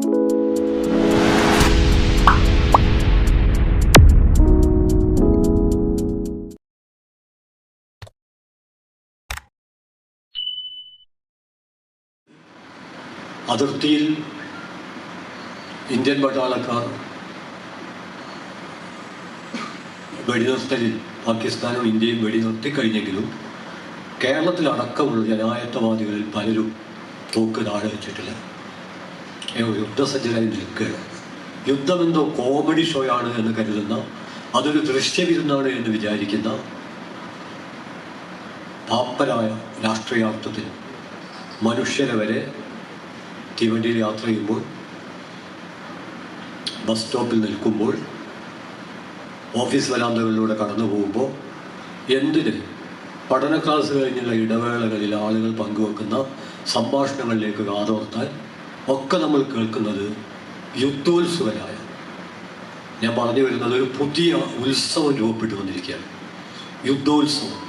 അതിർത്തിയിൽ ഇന്ത്യൻ പട്ടാളക്കാർ വെടിനിർത്തലിൽ പാകിസ്ഥാനും ഇന്ത്യയും വെടിനിർത്തി കഴിഞ്ഞെങ്കിലും കേരളത്തിലടക്കമുള്ള ജനായത്തവാദികളിൽ പലരും തോക്ക് താഴെ വെച്ചിട്ടില്ല. യുദ്ധസജ്ജരായി നിൽക്കുകയാണ്. യുദ്ധമെന്തോ കോമഡി ഷോയാണ് എന്ന് കരുതുന്ന, അതൊരു ദൃശ്യവിരുന്നാണ് എന്ന് വിചാരിക്കുന്ന പാപ്പരായ രാഷ്ട്രീയാർത്ഥത്തിൽ മനുഷ്യരെ വരെ തീവണ്ടിയിൽ യാത്ര ചെയ്യുമ്പോൾ, ബസ് സ്റ്റോപ്പിൽ നിൽക്കുമ്പോൾ, ഓഫീസ് വരാന്തകളിലൂടെ കടന്നു പോകുമ്പോൾ, എന്തിന് പഠന ക്ലാസ് കഴിഞ്ഞുള്ള ഇടവേളകളിൽ ആളുകൾ പങ്കുവെക്കുന്ന സംഭാഷണങ്ങളിലേക്ക് കാതോർത്താൽ ഒക്കെ നമ്മൾ കേൾക്കുന്നത് യുദ്ധോത്സുകരായ, ഞാൻ പറഞ്ഞു വരുന്നത് ഒരു പുതിയ ഉത്സവം രൂപപ്പെട്ടു വന്നിരിക്കുകയാണ്. യുദ്ധോത്സവം.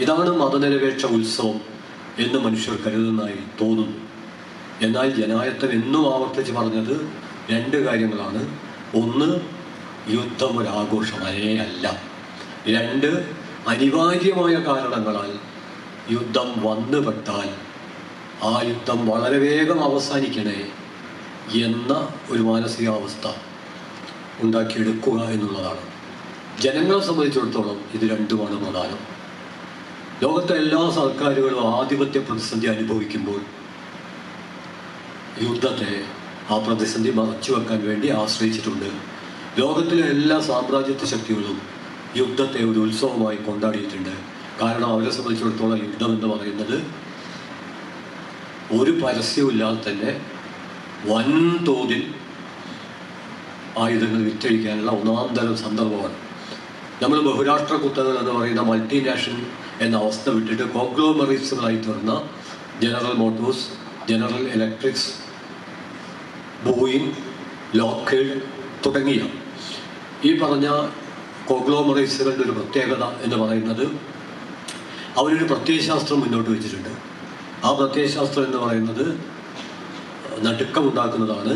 ഇതാണ് മതനിരപേക്ഷ ഉത്സവം എന്ന് മനുഷ്യർ കരുതുന്നതായി തോന്നുന്നു. എന്നാൽ ജനായത്തം എന്നും ആവർത്തിച്ച് പറഞ്ഞത് രണ്ട് കാര്യങ്ങളാണ്. ഒന്ന്, യുദ്ധം ഒരാഘോഷമേ അല്ല. രണ്ട്, അനിവാര്യമായ കാരണങ്ങളാൽ യുദ്ധം വന്നുപെട്ടാൽ ആ യുദ്ധം വളരെ വേഗം അവസാനിക്കണേ എന്ന ഒരു മാനസികാവസ്ഥ ഉണ്ടാക്കിയെടുക്കുക എന്നുള്ളതാണ്. ജനങ്ങളെ സംബന്ധിച്ചിടത്തോളം ഇത് രണ്ടുമാണ് പ്രധാനം. ലോകത്തെ എല്ലാ സർക്കാരുകളും ആധിപത്യ പ്രതിസന്ധി അനുഭവിക്കുമ്പോൾ യുദ്ധത്തെ, ആ പ്രതിസന്ധി മറച്ചു വെക്കാൻ വേണ്ടി ആശ്രയിച്ചിട്ടുണ്ട്. ലോകത്തിലെ എല്ലാ സാമ്രാജ്യത്വ ശക്തികളും യുദ്ധത്തെ ഒരു ഉത്സവമായി കൊണ്ടാടിയിട്ടുണ്ട്. കാരണം അവരെ സംബന്ധിച്ചിടത്തോളം യുദ്ധം എന്ന് പറയുന്നത് ഒരു പരസ്യമില്ലാതെ തന്നെ വൻതോതിൽ ആയുധങ്ങൾ വിറ്റഴിക്കാനുള്ള ഒന്നാന്തരം സന്ദർഭമാണ്. നമ്മൾ ബഹുരാഷ്ട്ര കുത്തകൾ എന്ന് പറയുന്ന മൾട്ടിനാഷണൽ എന്ന അവസ്ഥ വിട്ടിട്ട് കോഗ്ലോമറേറ്റ്സുകളായി തീർന്ന general Motors, general electrics, Boeing, Lockheed തുടങ്ങിയ ഈ പറഞ്ഞ കോഗ്ലോമറേറ്റ്സുകളുടെ ഒരു പ്രത്യേകത എന്ന് പറയുന്നത് അവരൊരു പ്രത്യയശാസ്ത്രം മുന്നോട്ട് വെച്ചിട്ടുണ്ട്. ആ പ്രത്യയശാസ്ത്രം എന്ന് പറയുന്നത് നടുക്കമുണ്ടാക്കുന്നതാണ്.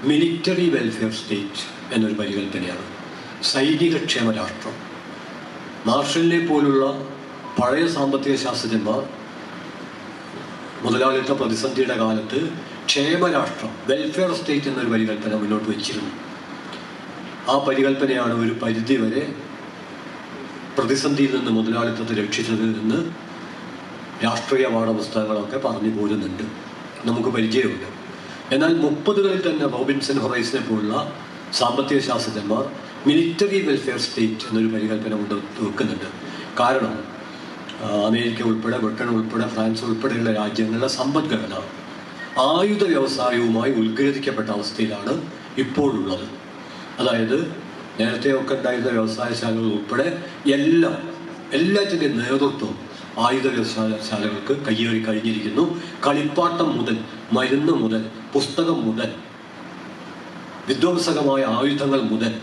മിലിറ്ററി വെൽഫെയർ സ്റ്റേറ്റ് എന്നൊരു പരികല്പനയാണ്. സൈനിക ക്ഷേമ രാഷ്ട്രം. മാർഷലിനെ പോലുള്ള പഴയ സാമ്പത്തിക ശാസ്ത്രജ്ഞന്മാർ മുതലാളിത്ത പ്രതിസന്ധിയുടെ കാലത്ത് ക്ഷേമരാഷ്ട്രം, വെൽഫെയർ സ്റ്റേറ്റ് എന്നൊരു പരികല്പന മുന്നോട്ട് വെച്ചിരുന്നു. ആ പരികല്പനയാണ് ഒരു പരിധിവരെ പ്രതിസന്ധിയിൽ നിന്ന് മുതലാളിത്തത്തെ രക്ഷിച്ചതിൽ നിന്ന് രാഷ്ട്രീയ പാഠപുസ്തകങ്ങളൊക്കെ പറഞ്ഞു പോരുന്നുണ്ട്, നമുക്ക് പരിചയമുണ്ട്. എന്നാൽ 30കളിൽ തന്നെ റോബിൻസൺ ഹൊറൈസിനെ പോലുള്ള സാമ്പത്തിക ശാസ്ത്രജ്ഞന്മാർ മിലിറ്ററി വെൽഫെയർ സ്റ്റേറ്റ് എന്നൊരു പരികല്പന കൊണ്ട് വെക്കുന്നുണ്ട്. കാരണം അമേരിക്ക ഉൾപ്പെടെ, ബ്രിട്ടൻ ഉൾപ്പെടെ, ഫ്രാൻസ് ഉൾപ്പെടെയുള്ള രാജ്യങ്ങളുടെ സമ്പദ്ഘടന ആയുധ വ്യവസായവുമായി ഉത്ഗ്രഥിക്കപ്പെട്ട അവസ്ഥയിലാണ് ഇപ്പോഴുള്ളത്. അതായത് നേരത്തെയൊക്കെ ഉണ്ടായിരുന്ന വ്യവസായശാലകൾ ഉൾപ്പെടെ എല്ലാറ്റിൻ്റെയും നേതൃത്വം ആയുധ വ്യവസായശാലകൾക്ക് കയ്യേറി കഴിഞ്ഞിരിക്കുന്നു. കളിപ്പാട്ടം മുതൽ, മരുന്ന് മുതൽ, പുസ്തകം മുതൽ, വിധ്വംസകമായ ആയുധങ്ങൾ മുതൽ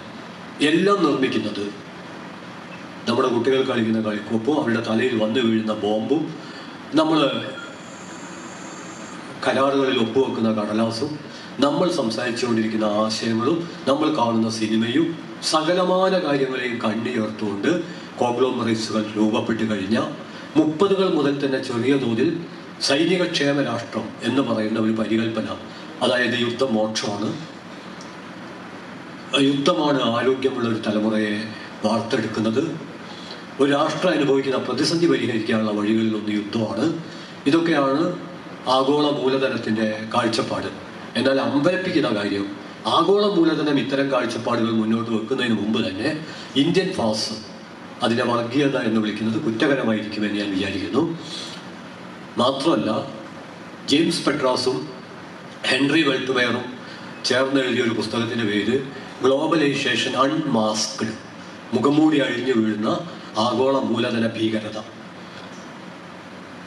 എല്ലാം നിർമ്മിക്കുന്നത്, നമ്മുടെ കുട്ടികൾ കളിക്കുന്ന കളിക്കോപ്പും അവരുടെ തലയിൽ വന്നു വീഴുന്ന ബോംബും, നമ്മൾ കരാറുകളിൽ ഒപ്പുവെക്കുന്ന കടലാസും, നമ്മൾ സംസാരിച്ചുകൊണ്ടിരിക്കുന്ന ആശയങ്ങളും, നമ്മൾ കാണുന്ന സിനിമയും, സകലമാന കാര്യങ്ങളെയും കണ്ണിയോർത്തുകൊണ്ട് കോഗ്ലോമറേറ്റ്സുകൾ രൂപപ്പെട്ട് കഴിഞ്ഞ 30കൾ മുതൽ തന്നെ ചെറിയ തോതിൽ സൈനിക ക്ഷേമ രാഷ്ട്രം എന്ന് പറയുന്ന ഒരു പരികല്പന, അതായത് യുദ്ധം മോക്ഷമാണ്, യുദ്ധമാണ് ആരോഗ്യമുള്ള ഒരു തലമുറയെ വാർത്തെടുക്കുന്നത്, ഒരു രാഷ്ട്രം അനുഭവിക്കുന്ന പ്രതിസന്ധി പരിഹരിക്കാനുള്ള വഴികളിലൊന്ന് യുദ്ധമാണ്. ഇതൊക്കെയാണ് ആഗോള മൂലധനത്തിൻ്റെ കാഴ്ചപ്പാട്. എന്നാൽ അമ്പരപ്പിക്കുന്ന കാര്യം, ആഗോള മൂലധനം ഇത്തരം കാഴ്ചപ്പാടുകൾ മുന്നോട്ട് വെക്കുന്നതിന് മുമ്പ് തന്നെ ഇന്ത്യൻ ഫാസ് അതിനെ വർഗീയത എന്ന് വിളിക്കുന്നത് കുറ്റകരമായിരിക്കുമെന്ന് ഞാൻ വിചാരിക്കുന്നു. മാത്രമല്ല, ജെയിംസ് പെട്രാസും ഹെൻറി വെൽട്ട്മെയറും ചേർന്ന് എഴുതിയ ഒരു പുസ്തകത്തിൻ്റെ പേര് ഗ്ലോബലൈസേഷൻ അൺമാസ്ക്ഡ്, മുഖംമൂടി അഴിഞ്ഞു വീഴുന്ന ആഗോള മൂലധന ഭീകരത,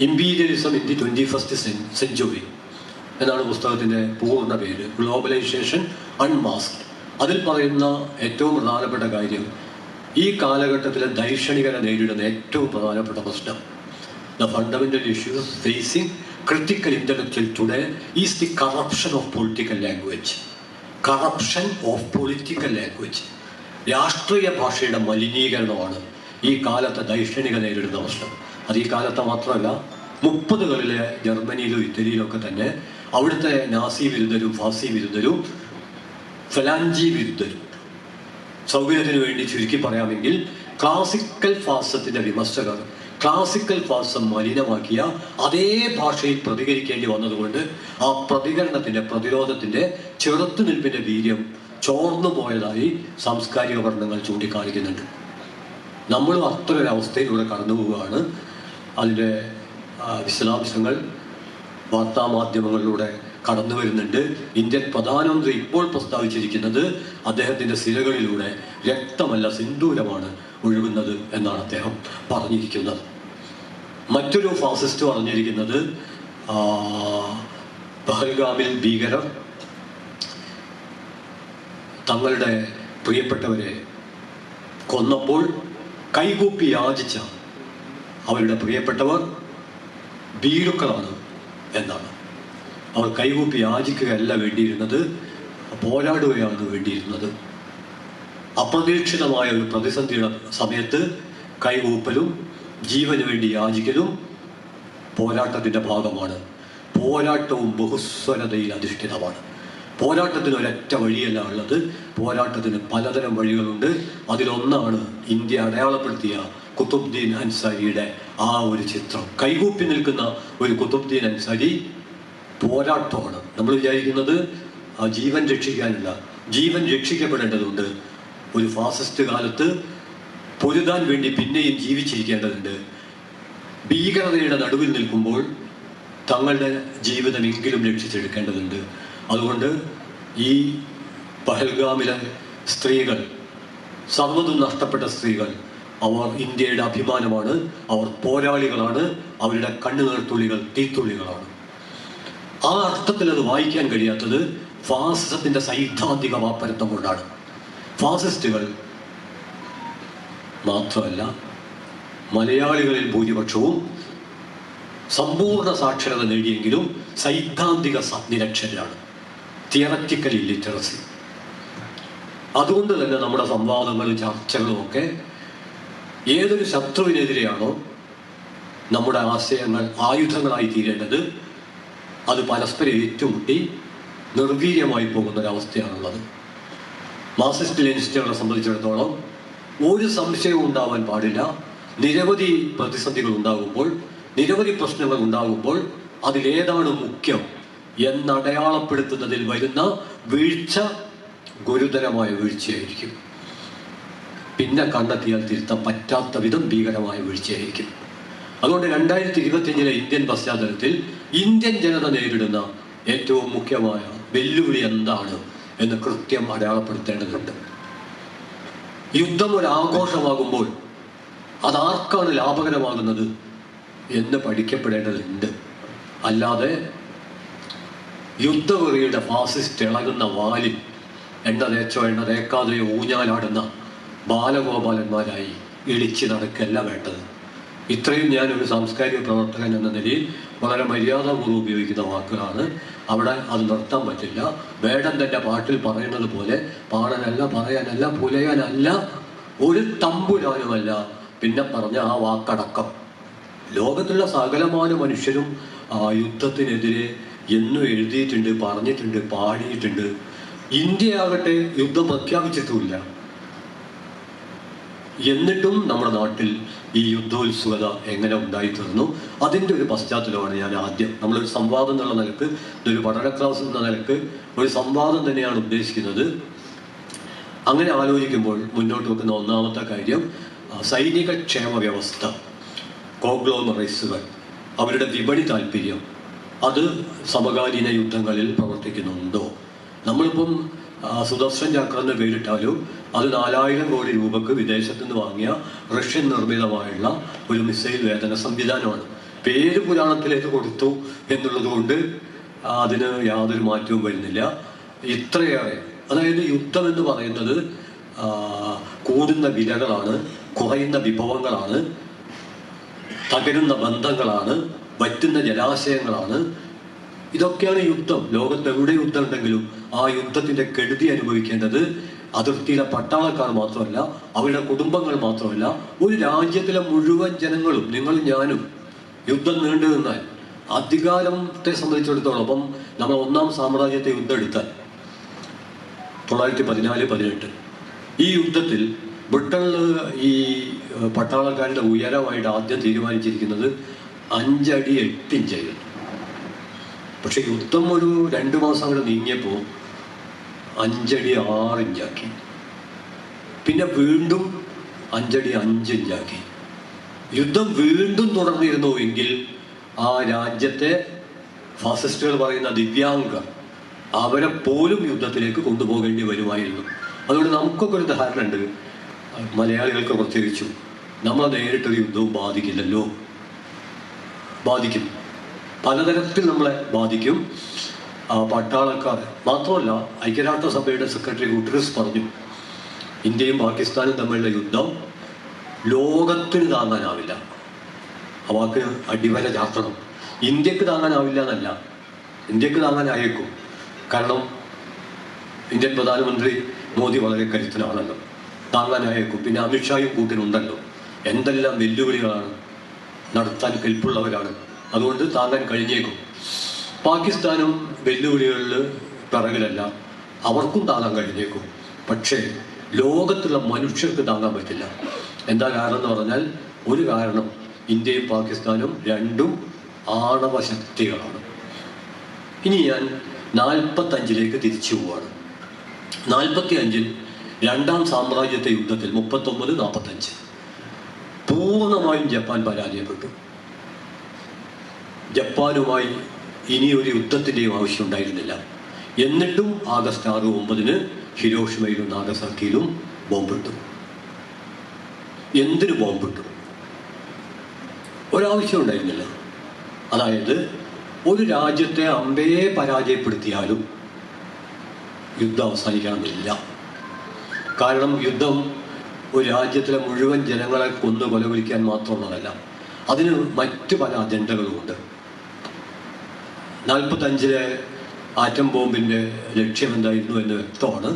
imperialism in the 21st century എന്നാണ് പുസ്തകത്തിൻ്റെ പൂർണ്ണ പേര്. ഗ്ലോബലൈസേഷൻ അൺമാസ്ക്ഡ്. അതിൽ പറയുന്ന ഏറ്റവും പ്രധാനപ്പെട്ട കാര്യം, ഈ കാലഘട്ടത്തിലെ ദൈക്ഷണികരെ നേരിടുന്ന ഏറ്റവും പ്രധാനപ്പെട്ട പ്രശ്നം, the fundamental issues facing critical intellectual today is the corruption of political language. Corruption of political language. രാഷ്ട്രീയ ഭാഷയുടെ മലിനീകരണമാണ് ഈ കാലത്തെ ദൈക്ഷണിക നേരിടുന്ന പ്രശ്നം. അത് ഈ കാലത്തെ മാത്രമല്ല, 30കളിലെ ജർമ്മനിയിലും ഇറ്റലിയിലും ഒക്കെ തന്നെ അവിടുത്തെ നാസി വിരുദ്ധരും ഫാസി വിരുദ്ധരും ഫലാഞ്ചി വിരുദ്ധരും, സൗകര്യത്തിന് വേണ്ടി ചുരുക്കി പറയാമെങ്കിൽ ക്ലാസിക്കൽ ഫാസത്തിന്റെ വിമർശകർ ക്ലാസിക്കൽ ഫാസം മലിനമാക്കിയ അതേ ഭാഷയിൽ പ്രതികരിക്കേണ്ടി വന്നതുകൊണ്ട് ആ പ്രതിരോധത്തിന്റെ ചെറുത്തുനിൽപ്പിന്റെ വീര്യം ചോർന്നു പോയതായി സാംസ്കാരിക പഠനങ്ങൾ ചൂണ്ടിക്കാണിക്കുന്നുണ്ട്. നമ്മളും അത്തരൊരവസ്ഥയിലൂടെ കടന്നു പോവുകയാണ്. അതിൻ്റെ വിശദാംശങ്ങൾ വാർത്താമാധ്യമങ്ങളിലൂടെ കടന്നു വരുന്നുണ്ട്. ഇന്ത്യൻ പ്രധാനമന്ത്രി ഇപ്പോൾ പ്രസ്താവിച്ചിരിക്കുന്നത് അദ്ദേഹത്തിൻ്റെ സിരകളിലൂടെ രക്തമല്ല സിന്ദൂരമാണ് ഒഴുകുന്നത് എന്നാണ് അദ്ദേഹം പറഞ്ഞിരിക്കുന്നത്. മറ്റൊരു ഫാസിസ്റ്റ് പറഞ്ഞിരിക്കുന്നത് പഹൽഗാമിൽ ഭീകരർ തങ്ങളുടെ പ്രിയപ്പെട്ടവരെ കൊന്നപ്പോൾ കൈകൂപ്പി യാചിച്ച അവരുടെ പ്രിയപ്പെട്ടവർ ഭീരുക്കളാണ് എന്നാണ്. അവർ കൈകൂപ്പി യാചിക്കുകയല്ല വേണ്ടിയിരുന്നത്, പോരാടുകയാണ് വേണ്ടിയിരുന്നത്. അപ്രതീക്ഷിതമായ ഒരു പ്രതിസന്ധിയുടെ സമയത്ത് കൈകൂപ്പലും ജീവന് വേണ്ടി യാചിക്കലും പോരാട്ടത്തിൻ്റെ ഭാഗമാണ്. പോരാട്ടവും ബഹുസ്വരതയിൽ അധിഷ്ഠിതമാണ്. പോരാട്ടത്തിന് ഒരൊറ്റ വഴിയല്ല ഉള്ളത്, പോരാട്ടത്തിന് പലതരം വഴികളുണ്ട്. അതിലൊന്നാണ് ഇന്ത്യ അടയാളപ്പെടുത്തിയ കുത്തുബ്ദീൻ അൻസാരിയുടെ ആ ഒരു ചിത്രം. കൈകൂപ്പി നിൽക്കുന്ന ഒരു കുത്തുബ്ദീൻ അൻസാരി പോരാട്ടമാണ്. നമ്മൾ വിചാരിക്കുന്നത് ജീവൻ രക്ഷിക്കാനല്ല, ജീവൻ രക്ഷിക്കപ്പെടേണ്ടതുണ്ട്. ഒരു ഫാസിസ്റ്റ് കാലത്ത് പൊരുതാൻ വേണ്ടി പിന്നെയും ജീവിച്ചിരിക്കേണ്ടതുണ്ട്. ഭീകരതയുടെ നടുവിൽ നിൽക്കുമ്പോൾ തങ്ങളുടെ ജീവിതമെങ്കിലും രക്ഷിച്ചെടുക്കേണ്ടതുണ്ട്. അതുകൊണ്ട് ഈ പഹൽഗാമിലെ സ്ത്രീകൾ, സർവ്വതും നഷ്ടപ്പെട്ട സ്ത്രീകൾ, അവർ ഇന്ത്യയുടെ അഭിമാനമാണ്, അവർ പോരാളികളാണ്, അവരുടെ കണ്ണുനീർത്തുള്ളികൾ തീത്തുള്ളികളാണ്. ആ അർത്ഥത്തിൽ അത് വായിക്കാൻ കഴിയാത്തത് ഫാസിസത്തിന്റെ സൈദ്ധാന്തിക വാപ്പരത്വം കൊണ്ടാണ്. ഫാസിസ്റ്റുകൾ മാത്രമല്ല, മലയാളികളിൽ ഭൂരിപക്ഷവും സമ്പൂർണ്ണ സാക്ഷരത നേടിയെങ്കിലും സൈദ്ധാന്തിക നിരക്ഷരാണ്, തിയററ്റിക്കൽ ഇല്ലിറ്ററസി. അതുകൊണ്ട് തന്നെ നമ്മുടെ സംവാദങ്ങളും ചർച്ചകളും ഒക്കെ ഏതൊരു ശത്രുവിനെതിരെയാണോ നമ്മുടെ ആശയങ്ങൾ ആയുധങ്ങളായി തീരേണ്ടത്, അത് പരസ്പരം ഏറ്റുമുട്ടി നിർവീര്യമായി പോകുന്നൊരവസ്ഥയാണുള്ളത്. മാർക്സിസ്റ്റ് ലെനിനിസ്റ്റുകളെ സംബന്ധിച്ചിടത്തോളം ഒരു സംശയവും ഉണ്ടാവാൻ പാടില്ല. നിരവധി പ്രതിസന്ധികൾ ഉണ്ടാകുമ്പോൾ, നിരവധി പ്രശ്നങ്ങൾ ഉണ്ടാകുമ്പോൾ അതിലേതാണ് മുഖ്യം എന്നടയാളപ്പെടുത്തുന്നതിൽ വരുന്ന വീഴ്ച ഗുരുതരമായ വീഴ്ചയായിരിക്കും. പിന്നെ കണ്ടെത്തിയാൽ തിരുത്താൻ പറ്റാത്ത വിധം ഭീകരമായ വീഴ്ചയായിരിക്കും. അതുകൊണ്ട് 2025 ഇന്ത്യൻ പശ്ചാത്തലത്തിൽ ഇന്ത്യൻ ജനത നേരിടുന്ന ഏറ്റവും മുഖ്യമായ വെല്ലുവിളി എന്താണ് എന്ന് കൃത്യം അടയാളപ്പെടുത്തേണ്ടതുണ്ട്. യുദ്ധം ഒരു ആഘോഷമാകുമ്പോൾ അതാർക്കാണ് ലാഭകരമാകുന്നത് എന്ന് പഠിക്കപ്പെടേണ്ടതുണ്ട്. അല്ലാതെ യുദ്ധവെറിയുടെ ഫാസിസ്റ്റ് ഇളകുന്ന വാലിൽ എണ്ണ തേച്ചോ എണ്ണ തേക്കാതെയോ ഊഞ്ഞാലാടുന്ന ബാലഗോപാലന്മാരായി ഇടിച്ച് നടക്കല്ല വേണ്ടത്. ഇത്രയും ഞാനൊരു സാംസ്കാരിക പ്രവർത്തകൻ എന്ന നിലയിൽ വളരെ മര്യാദാപൂർവ്വം ഉപയോഗിക്കുന്ന വാക്കുകളാണ്. അവിടെ അത് നിർത്താൻ പറ്റില്ല. വേടൻ തൻ്റെ പാട്ടിൽ പറയുന്നത് പോലെ പാടാനല്ല, പറയാനല്ല, പുലയാനല്ല, ഒരു തമ്പുരാനുമല്ല. പിന്നെ പറഞ്ഞ ആ വാക്കടക്കം ലോകത്തുള്ള സകലമാന മനുഷ്യരും യുദ്ധത്തിനെതിരെ എന്നും എഴുതിയിട്ടുണ്ട്, പറഞ്ഞിട്ടുണ്ട്, പാടിയിട്ടുണ്ട്. ഇന്ത്യയാകട്ടെ യുദ്ധം പ്രഖ്യാപിച്ചിട്ടുമില്ല. എന്നിട്ടും നമ്മുടെ നാട്ടിൽ ഈ യുദ്ധോത്സുകത എങ്ങനെ ഉണ്ടായിത്തീർന്നു, അതിൻ്റെ ഒരു പശ്ചാത്തലമാണ് ഞാൻ ആദ്യം നമ്മളൊരു സംവാദം എന്നുള്ള നിലക്ക്, ഇതൊരു പഠന ക്ലാസ് എന്ന നിലക്ക് ഒരു സംവാദം തന്നെയാണ് ഉദ്ദേശിക്കുന്നത്. അങ്ങനെ ആലോചിക്കുമ്പോൾ മുന്നോട്ട് വെക്കുന്ന ഒന്നാമത്തെ കാര്യം സൈനിക ക്ഷേമ വ്യവസ്ഥ, കോഗ്ലോമറൈസുകൾ, അവരുടെ വിപണി താല്പര്യം, അത് സമകാലീന യുദ്ധങ്ങളിൽ പ്രവർത്തിക്കുന്നുണ്ടോ? നമ്മളിപ്പം സുദർശൻ ചക്ര എന്ന് പേരിട്ടാലും അത് 4000 കോടി രൂപക്ക് വിദേശത്ത് നിന്ന് വാങ്ങിയ റഷ്യൻ നിർമ്മിതമായുള്ള ഒരു മിസൈൽ വേധന സംവിധാനമാണ്. പേര് പുരാണത്തിലേക്ക് കൊടുത്തു എന്നുള്ളത് കൊണ്ട് അതിന് യാതൊരു മാറ്റവും വരുന്നില്ല. ഇത്രയേറെ, അതായത് യുദ്ധം എന്ന് പറയുന്നത് കൂടുന്ന വിലകളാണ്, കുറയുന്ന വിഭവങ്ങളാണ്, തകരുന്ന ബന്ധങ്ങളാണ്, വറ്റുന്ന ജലാശയങ്ങളാണ്. ഇതൊക്കെയാണ് യുദ്ധം. ലോകത്ത് എവിടെ യുദ്ധം ഉണ്ടെങ്കിലും ആ യുദ്ധത്തിൻ്റെ കെടുതി അനുഭവിക്കേണ്ടത് അതിർത്തിയിലെ പട്ടാളക്കാർ മാത്രമല്ല, അവരുടെ കുടുംബങ്ങൾ മാത്രമല്ല, ഒരു രാജ്യത്തിലെ മുഴുവൻ ജനങ്ങളും, നിങ്ങളും ഞാനും. യുദ്ധം നീണ്ടു നിന്നാൽ അധികാരത്തെ സംബന്ധിച്ചിടത്തോളം, അപ്പം നമ്മൾ ഒന്നാം സാമ്രാജ്യത്തെ യുദ്ധം എടുത്താൽ 1914-18 ഈ യുദ്ധത്തിൽ ബ്രിട്ടനിൽ ഈ പട്ടാളക്കാരുടെ ഉയരമായിട്ട് ആദ്യം തീരുമാനിച്ചിരിക്കുന്നത് 5 അടി 8 ഇഞ്ചായിരുന്നു. പക്ഷെ യുദ്ധം ഒരു 2 മാസം അങ്ങോട്ട് നീങ്ങിയപ്പോൾ 5 അടി 6 ഇഞ്ചാക്കി. പിന്നെ വീണ്ടും 5 അടി 5 ഇഞ്ചാക്കി. യുദ്ധം വീണ്ടും തുടർന്നിരുന്നു എങ്കിൽ ആ രാജ്യത്തെ ഫാസിസ്റ്റുകൾ പറയുന്ന ദിവ്യാംഗർ അവരെ പോലും യുദ്ധത്തിലേക്ക് കൊണ്ടുപോകേണ്ടി വരുമായിരുന്നു. അതുകൊണ്ട് നമുക്കൊക്കെ ഒരു ധാരണയുണ്ട്, മലയാളികൾക്ക് പ്രത്യേകിച്ചും, നമ്മളെ നേരിട്ടൊരു യുദ്ധവും ബാധിക്കില്ലല്ലോ. ബാധിക്കും, പലതരത്തിൽ നമ്മളെ ബാധിക്കും. പട്ടാളക്കാർ മാത്രമല്ല, ഐക്യരാഷ്ട്രസഭയുടെ സെക്രട്ടറി ഗുട്ടറസ് പറഞ്ഞു, ഇന്ത്യയും പാകിസ്ഥാനും തമ്മിലുള്ള യുദ്ധം ലോകത്തിന് താങ്ങാനാവില്ല. ആ വാക്ക് അടിവര ചാർത്തണം. ഇന്ത്യക്ക് താങ്ങാനാവില്ല എന്നല്ല, ഇന്ത്യക്ക് താങ്ങാനായേക്കും. കാരണം ഇന്ത്യൻ പ്രധാനമന്ത്രി മോദി വളരെ കരുത്തനാണല്ലോ, താങ്ങാനായേക്കും. പിന്നെ അമിത്ഷായും കൂട്ടിനുണ്ടല്ലോ. എന്തെല്ലാം വെല്ലുവിളികളാണ് നടത്താൻ കെൽപ്പുള്ളവരാണ്. അതുകൊണ്ട് താങ്ങാൻ കഴിഞ്ഞേക്കും. പാകിസ്ഥാനും വെല്ലുവിളികളിൽ പിറകിലല്ല, അവർക്കും താങ്ങാൻ കഴിഞ്ഞേക്കും. പക്ഷേ ലോകത്തുള്ള മനുഷ്യർക്ക് താങ്ങാൻ പറ്റില്ല. എന്താ കാരണം എന്ന് പറഞ്ഞാൽ, ഒരു കാരണം, ഇന്ത്യയും പാകിസ്ഥാനും രണ്ടും ആണവ ശക്തികളാണ്. ഇനി ഞാൻ 45 തിരിച്ചു പോവാണ്. 45 രണ്ടാം സാമ്രാജ്യത്തെ യുദ്ധത്തിൽ 39-45 പൂർണ്ണമായും ജപ്പാൻ പരാജയപ്പെട്ടു. ജപ്പാനുമായി ഇനി ഒരു യുദ്ധത്തിൻ്റെയും ആവശ്യമുണ്ടായിരുന്നില്ല. എന്നിട്ടും ആഗസ്റ്റ് 6-9 ഹിരോഷിമയിലും നാഗസാക്കിയിലും ബോംബിട്ടു. എന്തിനു ബോംബിട്ടു? ഒരാവശ്യം ഉണ്ടായിരുന്നില്ല. അതായത് ഒരു രാജ്യത്തെ അമ്പയെ പരാജയപ്പെടുത്തിയാലും യുദ്ധം അവസാനിക്കണമെന്നില്ല. കാരണം യുദ്ധം ഒരു രാജ്യത്തിലെ മുഴുവൻ ജനങ്ങളെ കൊന്നു കൊലവിളിക്കാൻ മാത്രമുള്ളതല്ല, അതിന് മറ്റു പല അജണ്ടകളുമുണ്ട്. 45 ആറ്റം ബോംബിൻ്റെ ലക്ഷ്യം എന്തായിരുന്നു എന്ന് വ്യക്തമാണ്.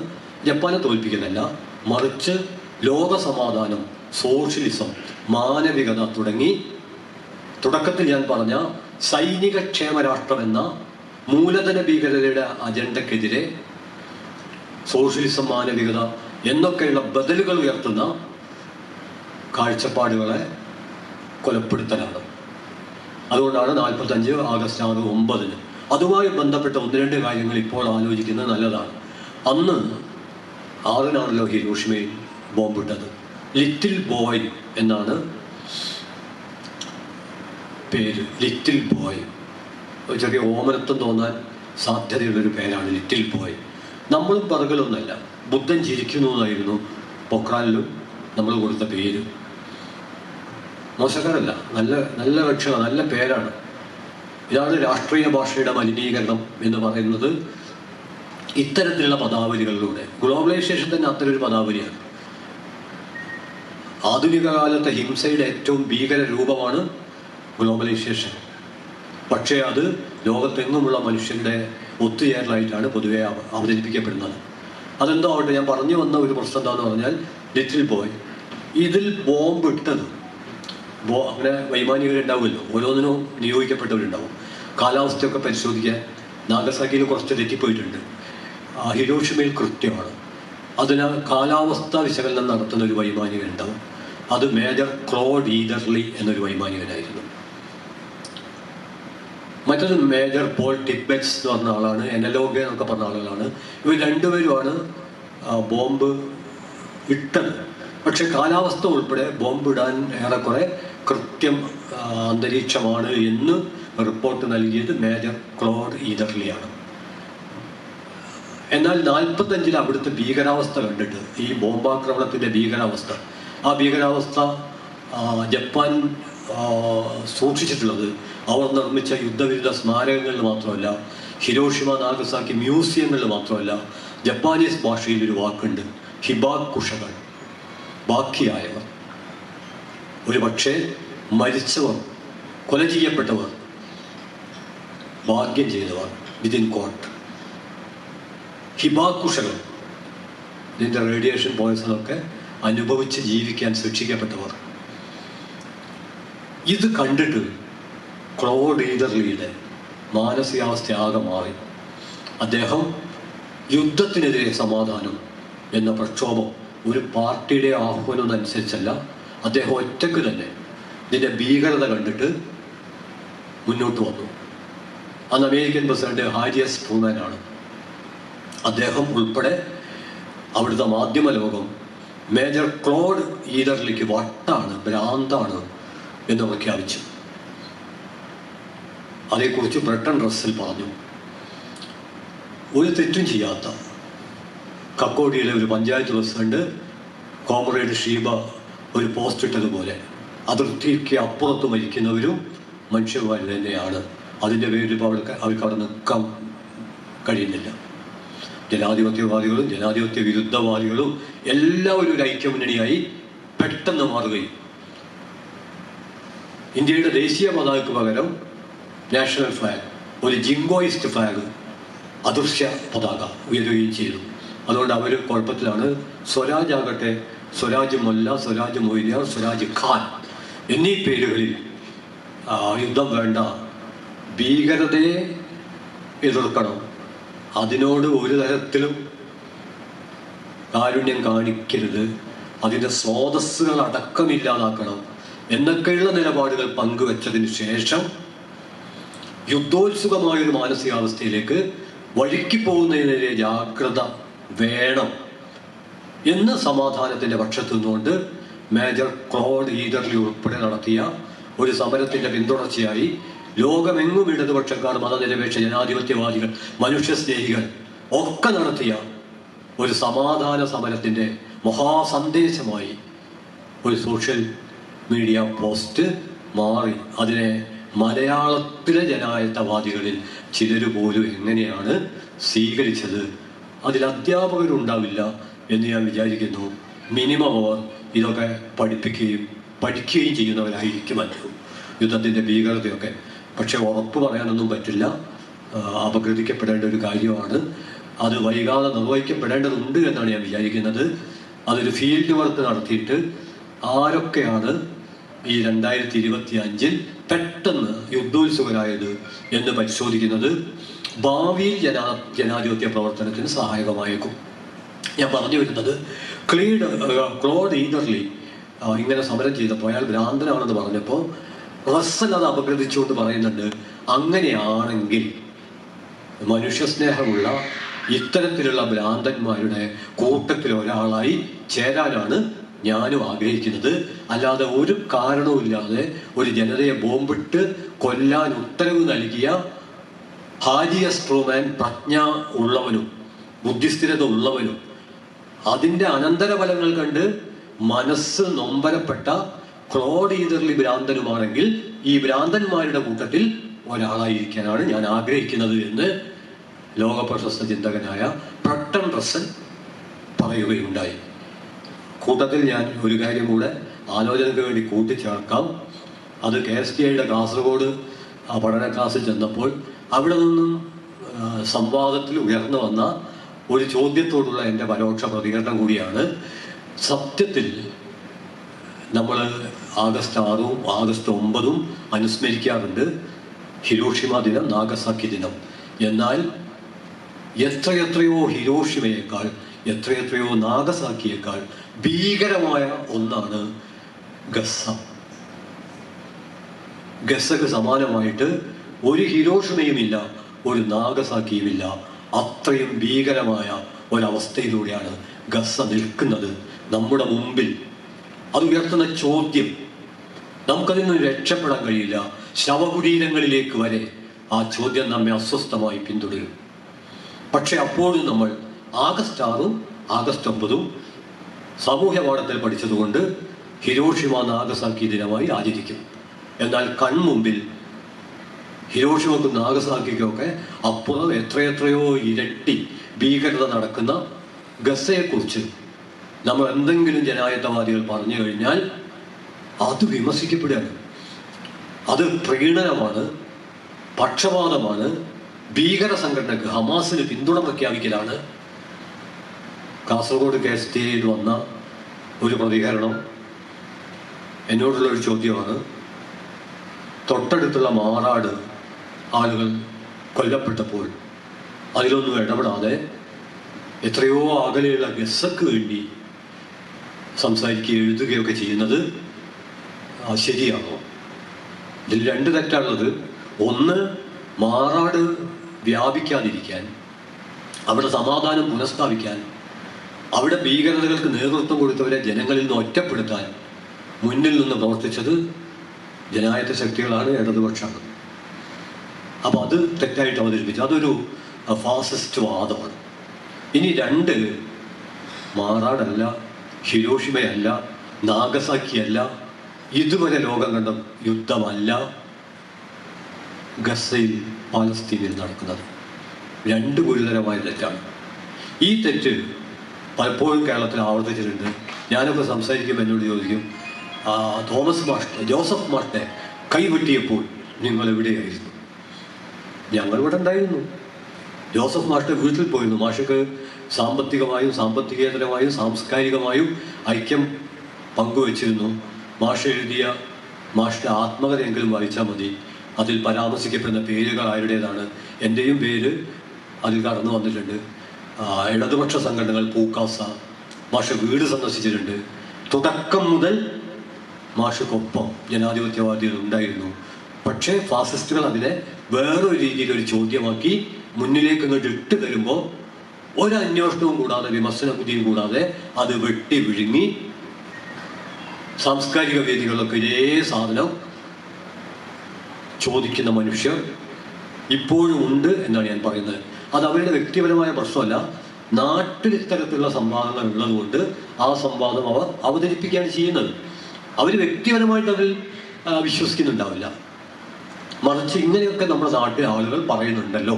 ജപ്പാനെ തോൽപ്പിക്കുന്നതല്ല, മറിച്ച് ലോക സമാധാനം, സോഷ്യലിസം, മാനവികത തുടങ്ങി തുടക്കത്തിൽ ഞാൻ പറഞ്ഞ സൈനിക ക്ഷേമ രാഷ്ട്രം എന്ന മൂലധന ഭീകരതയുടെ അജണ്ടക്കെതിരെ സോഷ്യലിസം, മാനവികത എന്നൊക്കെയുള്ള ബദലുകൾ ഉയർത്തുന്ന കാഴ്ചപ്പാടുകളെ കൊലപ്പെടുത്തലാണ്. അതുകൊണ്ടാണ് 45 ആഗസ്റ്റ് 6-9 അതുമായി ബന്ധപ്പെട്ട 1-2 കാര്യങ്ങൾ ഇപ്പോൾ ആലോചിക്കുന്നത് നല്ലതാണ്. അന്ന് 6-നാണല്ലോ ഹിരോഷിമയിൽ ബോംബിട്ടത്. ലിറ്റിൽ ബോയ് എന്നാണ് പേര്. ലിറ്റിൽ ബോയ്, ചെറിയ ഓമനത്വം തോന്നാൻ സാധ്യതയുള്ളൊരു പേരാണ് ലിറ്റിൽ ബോയ്. നമ്മളും പറകലൊന്നല്ല, ബുദ്ധൻ ചിരിക്കുന്നു എന്നായിരുന്നു പൊക്രാനിലും നമ്മൾ കൊടുത്ത പേര്. മോശക്കാരല്ല, നല്ല നല്ല ലക്ഷണം, നല്ല പേരാണ്. ഇതാണ് രാഷ്ട്രീയ ഭാഷയുടെ മലിനീകരണം എന്ന് പറയുന്നത്. ഇത്തരത്തിലുള്ള പദാവലികളിലൂടെ ഗ്ലോബലൈസേഷൻ തന്നെ അത്തരൊരു പദാവലിയാണ്. ആധുനിക കാലത്തെ ഹിംസയുടെ ഏറ്റവും ഭീകര രൂപമാണ് ഗ്ലോബലൈസേഷൻ. പക്ഷേ അത് ലോകത്തെങ്ങുമുള്ള മനുഷ്യരുടെ ഒത്തുചേരലായിട്ടാണ് പൊതുവെ അവതരിപ്പിക്കപ്പെടുന്നത്. അതെന്തോ ആവട്ടെ, ഞാൻ പറഞ്ഞു വന്ന ഒരു പ്രശ്നം എന്താണെന്ന് പറഞ്ഞാൽ, ലിറ്റിൽ ബോയ് ഇതിൽ ബോംബ് ഇട്ടത് അങ്ങനെ വൈമാനികരുണ്ടാവുമല്ലോ, ഓരോന്നിനും നിയോഗിക്കപ്പെട്ടവരുണ്ടാവും. കാലാവസ്ഥയൊക്കെ പരിശോധിക്കാൻ നാഗസാക്കിയിൽ കുറച്ച് തെറ്റിപ്പോയിട്ടുണ്ട്. ഹിരോഷിമയിൽ കൃത്യമാണ്. അതിനാൽ കാലാവസ്ഥാ വിശകലനം നടത്തുന്ന ഒരു വൈമാനികനുണ്ടാവും. അത് മേജർ ക്ലോഡ് ഈദർലി എന്നൊരു വൈമാനികനായിരുന്നു. മറ്റൊരു മേജർ പോൾ ടിബറ്റ്സ് എന്ന് പറഞ്ഞ ആളാണ്, എനലോഗ് എന്നൊക്കെ പറഞ്ഞ ആളുകളാണ്. ഇവർ രണ്ടുപേരുമാണ് ബോംബ് ഇട്ടത്. പക്ഷെ കാലാവസ്ഥ ഉൾപ്പെടെ ബോംബ് ഇടാൻ ഏറെക്കുറെ കൃത്യം അന്തരീക്ഷമാണ് എന്ന് റിപ്പോർട്ട് നൽകിയത് മേജർ ക്ലോഡ് ഈദർലിയാണ്. എന്നാൽ 45 അവിടുത്തെ ഭീകരാവസ്ഥ കണ്ടിട്ട്, ഈ ബോംബാക്രമണത്തിൻ്റെ ഭീകരാവസ്ഥ, ആ ഭീകരാവസ്ഥ ജപ്പാൻ സൂക്ഷിച്ചിട്ടുള്ളത് അവർ നിർമ്മിച്ച യുദ്ധവിരുദ്ധ സ്മാരകങ്ങളിൽ മാത്രമല്ല, ഹിരോഷിമ നാഗസാക്കി മ്യൂസിയങ്ങളിൽ മാത്രമല്ല, ജപ്പാനീസ് ഭാഷയിൽ ഒരു വാക്കുണ്ട്, ഹിബാക്കുഷകൾ, ബാക്കിയായവർ. ഒരു പക്ഷേ മരിച്ചവർ, കൊല ചെയ്യപ്പെട്ടവർ, ഭാഗ്യം ചെയ്തവർ വിതിൻ കോട്ട്, ഹിബാക്കുഷകൾ, ഇതിൻ്റെ റേഡിയേഷൻ പോയ്സണൊക്കെ അനുഭവിച്ച് ജീവിക്കാൻ ശിക്ഷിക്കപ്പെട്ടവർ. ഇത് കണ്ടിട്ട് ക്ലോഡ് ഈദർലിയുടെ മാനസികാവസ്ഥ ആകെ മാറി. അദ്ദേഹം യുദ്ധത്തിനെതിരെ സമാധാനം എന്ന പ്രക്ഷോഭം ഒരു പാർട്ടിയുടെ ആഹ്വാനം അനുസരിച്ചല്ല, അദ്ദേഹം ഒറ്റയ്ക്ക് തന്നെ ഇതിൻ്റെ ഭീകരത കണ്ടിട്ട് മുന്നോട്ട് വന്നു. അന്ന് അമേരിക്കൻ പ്രസിഡന്റ് ഹാരി എസ് ട്രൂമാനാണ്. അദ്ദേഹം ഉൾപ്പെടെ അവിടുത്തെ മാധ്യമ ലോകം മേജർ ക്ലോഡ് ഈദർലിക്ക് വട്ടാണ്, ഭ്രാന്താണ് എന്ന് പ്രഖ്യാപിച്ചു. അതേക്കുറിച്ച് ബ്രട്ടൺ റസ്സൽ പറഞ്ഞു, ഒരു തെറ്റും ചെയ്യാത്ത കക്കോടിയിലെ ഒരു പഞ്ചായത്ത് പ്രസിഡന്റ് കോമ്രേഡ് ഷീബ ഒരു പോസ്റ്റ് ഇട്ടതുപോലെ അതിർത്തിക്ക് അപ്പുറത്ത് മരിക്കുന്നവരും മനുഷ്യന്മാർ തന്നെയാണ്. അതിൻ്റെ പേരിൽ ഇപ്പോൾ അവർക്ക് അവിടെ നിൽക്കാൻ കഴിയുന്നില്ല. ജനാധിപത്യവാദികളും ജനാധിപത്യ വിരുദ്ധവാദികളും എല്ലാവരും ഒരു ഐക്യമുന്നണിയായി പെട്ടെന്ന് മാറുകയും ഇന്ത്യയുടെ ദേശീയ പതാകയ്ക്ക് പകരം നാഷണൽ ഫ്ലാഗ്, ഒരു ജിങ്കോയിസ്റ്റ് ഫ്ലാഗ്, അദൃശ്യ പതാക ഉയരുകയും ചെയ്തു. അതുകൊണ്ട് അവർ കുഴപ്പത്തിലാണ്. സ്വരാജ് ആകട്ടെ, സ്വരാജ് മൊല്ല, സ്വരാജ് മൊയ്ലിയാർ, സ്വരാജ് ഖാൻ എന്നീ പേരുകളിൽ യുദ്ധം വേണ്ട, ഭീകരതയെ എതിർക്കണം, അതിനോട് ഒരു തരത്തിലും കാരുണ്യം കാണിക്കരുത്, അതിൻ്റെ സ്രോതസ്സുകൾ അടക്കമില്ലാതാക്കണം എന്നൊക്കെയുള്ള നിലപാടുകൾ പങ്കുവച്ചതിന് ശേഷം യുദ്ധോത്സുകമായൊരു മാനസികാവസ്ഥയിലേക്ക് വഴിക്ക് പോകുന്നതിനെതിരെ ജാഗ്രത വേണം എന്ന് സമാധാനത്തിൻ്റെ പക്ഷത്തു നിന്നുകൊണ്ട് മേജർ ക്ലോഡ് ഈദർലി ഉൾപ്പെടെ നടത്തിയ ഒരു സമരത്തിൻ്റെ പിന്തുടർച്ചയായി ലോകമെങ്ങും ഇടതുപക്ഷക്കാർ, മതനിരപേക്ഷ ജനാധിപത്യവാദികൾ, മനുഷ്യസ്നേഹികൾ ഒക്കെ നടത്തിയ ഒരു സമാധാന സമരത്തിൻ്റെ മഹാസന്ദേശമായി ഒരു സോഷ്യൽ മീഡിയ പോസ്റ്റ് മാറി. അതിനെ മലയാളത്തിലെ ജനായത്തവാദികളിൽ ചിലർ പോലും എങ്ങനെയാണ് സ്വീകരിച്ചത്? അതിൽ അധ്യാപകരുണ്ടാവില്ല എന്ന് ഞാൻ വിചാരിക്കുന്നു. മിനിമം അവർ ഇതൊക്കെ പഠിക്കുകയും ചെയ്യുന്നവരായിരിക്കുമല്ലോ, യുദ്ധത്തിൻ്റെ ഭീകരതയൊക്കെ. പക്ഷെ ഉറപ്പ് പറയാനൊന്നും പറ്റില്ല, അപഗ്രഥിക്കപ്പെടേണ്ട ഒരു കാര്യമാണ്. അത് വൈകാതെ നിർവഹിക്കപ്പെടേണ്ടതുണ്ട് എന്നാണ് ഞാൻ വിചാരിക്കുന്നത്. അതൊരു ഫീൽഡ് വർക്ക് നടത്തിയിട്ട് ആരൊക്കെയാണ് ഈ 2025 പെട്ടെന്ന് യുദ്ധോത്സുകരായത് എന്ന് പരിശോധിക്കുന്നത് ഭാവിയിൽ ജനാധിപത്യ പ്രവർത്തനത്തിന് സഹായകമായേക്കും. ഞാൻ പറഞ്ഞു വരുന്നത്, ക്ലോഡ് ഈദർലി ഇങ്ങനെ സമരം ചെയ്തപ്പോൾ അയാൾ ഭ്രാന്തനാണെന്ന് പറഞ്ഞപ്പോൾ റസ്സൽ അത് അപഗ്രഥിച്ചുകൊണ്ട് പറയുന്നുണ്ട്, അങ്ങനെയാണെങ്കിൽ മനുഷ്യസ്നേഹമുള്ള ഇത്തരത്തിലുള്ള ഭ്രാന്തന്മാരുടെ കൂട്ടത്തിൽ ഒരാളായി ചേരാനാണ് ഞാനും ആഗ്രഹിക്കുന്നത്. അല്ലാതെ ഒരു കാരണവുമില്ലാതെ ഒരു ജനതയെ ബോംബിട്ട് കൊല്ലാൻ ഉത്തരവ് നൽകിയ ഹാരി എസ് ട്രൂമാൻ പ്രജ്ഞ ഉള്ളവനും ബുദ്ധിസ്ഥിരത ഉള്ളവനും അതിൻ്റെ അനന്തരഫലങ്ങൾ കണ്ട് മനസ്സ് നൊമ്പരപ്പെട്ട ക്ലോഡ് ഈദർലി ഭ്രാന്തനുമാണെങ്കിൽ ഈ ഭ്രാന്തന്മാരുടെ കൂട്ടത്തിൽ ഒരാളായിരിക്കാനാണ് ഞാൻ ആഗ്രഹിക്കുന്നത് എന്ന് ലോകപ്രശസ്ത ചിന്തകനായ ബ്രട്ടൺ റസ്സൽ പറയുകയുണ്ടായി. കൂട്ടത്തിൽ ഞാൻ ഒരു കാര്യം കൂടെ ആലോചനയ്ക്ക് വേണ്ടി കൂട്ടിച്ചേർക്കാം. അത് KSTIയുടെ കാസർഗോഡ് പഠന ക്ലാസ്സിൽ ചെന്നപ്പോൾ അവിടെ നിന്നും സംവാദത്തിൽ ഉയർന്നു വന്ന ഒരു ചോദ്യത്തോടുള്ള എൻ്റെ പരോക്ഷ പ്രതികരണം കൂടിയാണ്. സത്യത്തിൽ നമ്മൾ ആഗസ്റ്റ് 6ഉം ആഗസ്റ്റ് 9ഉം അനുസ്മരിക്കാറുണ്ട്, ഹിരോഷിമ ദിനം, നാഗസാക്കി ദിനം. എന്നാൽ എത്രയെത്രയോ ഹിരോഷിമയേക്കാൾ, എത്രയെത്രയോ നാഗസാക്കിയേക്കാൾ ഭീകരമായ ഒന്നാണ് ഗസ. ഗസക്ക് സമാനമായിട്ട് ഒരു ഹിരോഷിമയുമില്ല, ഒരു നാഗസാക്കിയുമില്ല. അത്രയും ഭീകരമായ ഒരവസ്ഥയിലൂടെയാണ് ഗസ നിൽക്കുന്നത് നമ്മുടെ മുമ്പിൽ. അത് ഉയർത്തുന്ന ചോദ്യം, നമുക്കതിൽ നിന്ന് രക്ഷപ്പെടാൻ കഴിയില്ല. ശവകുടീരങ്ങളിലേക്ക് വരെ ആ ചോദ്യം നമ്മെ അസ്വസ്ഥമായി പിന്തുടരും. പക്ഷെ അപ്പോഴും നമ്മൾ ആഗസ്റ്റ് 6ഉം ആഗസ്റ്റ് 9ഉം സാമൂഹ്യ പാഠത്തിൽ പഠിച്ചതുകൊണ്ട് ഹിരോഷിമ നാഗസാക്കി ദിനമായി ആചരിക്കും. എന്നാൽ കൺമുമ്പിൽ ഹിരോഷിമക്കും നാഗസാക്കിക്കൊക്കെ അപ്പുറം എത്രയെത്രയോ ഇരട്ടി ഭീകരത നടക്കുന്ന ഗസയെക്കുറിച്ച് നമ്മൾ എന്തെങ്കിലും ജനായത്തവാദികൾ പറഞ്ഞു കഴിഞ്ഞാൽ അത് വിമർശിക്കപ്പെടുകയാണ്. അത് പ്രീണനമാണ്, പക്ഷപാതമാണ്, ഭീകര സംഘടനക്ക് ഹമാസിന് പിന്തുണ പ്രഖ്യാപിക്കലാണ്. കാസർഗോഡ് KSTAയിൽ വന്ന ഒരു പ്രതികരണം എന്നോടുള്ളൊരു ചോദ്യമാണ്. തൊട്ടടുത്തുള്ള മാറാട് ആളുകൾ കൊല്ലപ്പെട്ടപ്പോൾ അതിലൊന്നും ഇടപെടാതെ എത്രയോ അകലെയുള്ള ഗസക്ക് വേണ്ടി സംസാരിക്കുകയും എഴുതുകയൊക്കെ ചെയ്യുന്നത് ശരിയാണോ? ഇതിൽ രണ്ട് തെറ്റാണുള്ളത്. ഒന്ന്, മാറാട് വ്യാപിക്കാതിരിക്കാൻ, അവിടെ സമാധാനം പുനഃസ്ഥാപിക്കാൻ, അവിടെ ഭീകരതകൾക്ക് നേതൃത്വം കൊടുത്തവരെ ജനങ്ങളിൽ നിന്ന് ഒറ്റപ്പെടുത്താൻ മുന്നിൽ നിന്ന് പ്രവർത്തിച്ചത് ജനായത്ത ശക്തികളാണ്, ഇടതുപക്ഷമാണ്. അപ്പോൾ അത് തെറ്റായിട്ട് അവതരിപ്പിച്ചു. അതൊരു ഫാസിസ്റ്റ് വാദമാണ്. ഇനി രണ്ട്, മാറാടല്ല, ഹിരോഷിമയല്ല, നാഗസാക്കിയല്ല, ഇതുവരെ ലോകം കണ്ട യുദ്ധമല്ല ഗസയിൽ പാലസ്തീനിൽ നടക്കുന്നത്. രണ്ട് ഗുരുതരമായ തെറ്റാണ്. ഈ തെറ്റ് പലപ്പോഴും കേരളത്തിൽ ആവർത്തിച്ചിട്ടുണ്ട്. ഞാനൊക്കെ സംസാരിക്കുമ്പോൾ എന്നോട് ചോദിക്കും, ജോസഫ് മാഷ്ടെ കൈവെട്ടിയപ്പോൾ നിങ്ങൾ എവിടെയായിരുന്നു? ഞങ്ങളിവിടെ ഉണ്ടായിരുന്നു. ജോസഫ് മാഷ്ടെ വീട്ടിൽ പോയിരുന്നു. മാഷക്ക് സാമ്പത്തികമായും സാമ്പത്തികേതരമായും സാംസ്കാരികമായും ഐക്യം പങ്കുവച്ചിരുന്നു. മാഷ എഴുതിയ മാഷ്ടെ ആത്മകഥയെങ്കിലും വായിച്ചാൽ മതി. അതിൽ പരാമർശിക്കപ്പെടുന്ന പേരുകൾ ആരുടേതാണ്? എൻ്റെയും പേര് അതിൽ കടന്നു വന്നിട്ടുണ്ട്. ഇടതുപക്ഷ സംഘടനകൾ, പൂക്കാസ, മാഷ വീട് സന്ദർശിച്ചിട്ടുണ്ട്. തുടക്കം മുതൽ മാഷക്കൊപ്പം ജനാധിപത്യവാദികൾ ഉണ്ടായിരുന്നു. പക്ഷേ ഫാസിസ്റ്റുകൾ അതിനെ വേറൊരു രീതിയിൽ ഒരു ചോദ്യമാക്കി മുന്നിലേക്ക് ഇങ്ങോട്ട് ഇട്ട് തരുമ്പോൾ ഒരന്വേഷണവും കൂടാതെ, വിമർശന ബുദ്ധിയും കൂടാതെ അത് വെട്ടി വിഴുങ്ങി സാംസ്കാരിക വേദികളിലൊക്കെ ഇതേ സാധനം ചോദിക്കുന്ന മനുഷ്യർ ഇപ്പോഴും ഉണ്ട് എന്നാണ് ഞാൻ പറയുന്നത്. അത് അവരുടെ വ്യക്തിപരമായ പ്രശ്നമല്ല. നാട്ടിൽ ഇത്തരത്തിലുള്ള സംവാദങ്ങൾ ഉള്ളതുകൊണ്ട് ആ സംവാദം അവർ അവതരിപ്പിക്കുകയാണ് ചെയ്യുന്നത്. അവർ വ്യക്തിപരമായിട്ട് അതിൽ വിശ്വസിക്കുന്നുണ്ടാവില്ല. മറിച്ച് ഇങ്ങനെയൊക്കെ നമ്മുടെ നാട്ടിലെ ആളുകൾ പറയുന്നുണ്ടല്ലോ.